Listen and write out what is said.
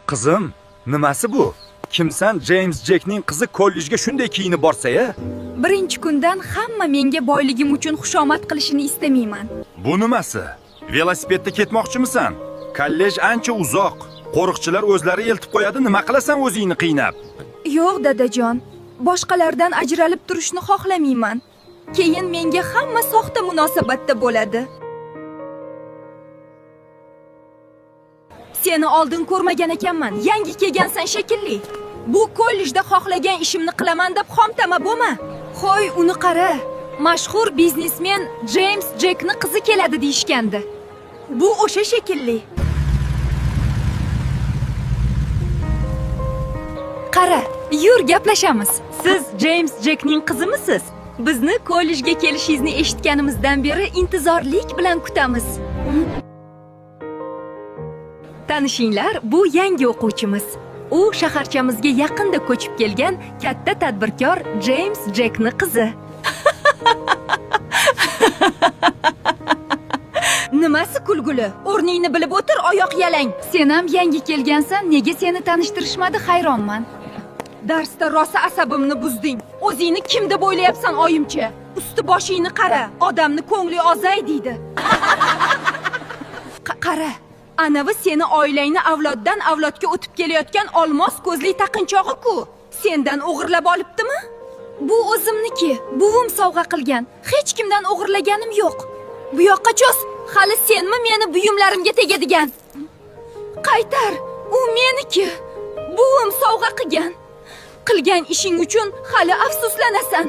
Qizim, nimasi bu? Kimsan James Jackning qizi kollejga shunday kiyinib borsa-ya? Birinchi kundan hamma menga boyligim uchun xushomad qilishini istamayman. Bu nimasi? Velosipedda ketmoqchimisan? Kollej ancha uzoq. Qo'riqchilar o'zlari eltib qo'yadi, nima qilasan o'zingni qiynab? Yo'q, dadajon. Boshqalardan ajralib turishni xohlamayman. Keyin menga hamma soxta munosabatda bo'ladi. Seni oldin ko'rmagan ekanman. Yangi kelgansan shekilli. Bu kollejda xohlagan ishimni qilaman deb xomtama bo'lma. Xo'y, uni qara. Mashhur biznesmen James Jackni qizi keladi deyishgandi. Bu o'sha shekilli. Qara, yur gaplashamiz. Siz James Jackning qizimisiz? Bizni kollejga kelishingizni eshitganimizdan beri intizorlik bilan kutamiz. Tanishinglar, bu yangi o'quvchimiz. U shaharchamizga yaqinda ko'chib kelgan katta tadbirkor James Jackning qizi. Nimasi kulguli? O'rningni bilib o'tir, oyoq yalang. Sen ham yangi kelgansan, nega seni tanishtirishmadi, hayronman. Darsda rosa asabimni buzding. O'zingni kim deb o'ylayapsan, oyimcha? Usti boshingni qara, odamni ko'ngli ozay deydi. Qara, anavi seni oilangni avloddan avlodga o'tib kelayotgan olmos ko'zli taqinchog'i-ku. Sendan o'g'irlab olibdimi? Bu o'zimniki. Buvim sovg'a qilgan. Hech kimdan o'g'irlaganim yo'q. Bu yoqqa cho's. Hali senmi meni buyumlarimga tegadigan? Qaytar. U meniki. Buvim sovg'a qilgan. Qilgan ishing uchun hali afsuslanasan.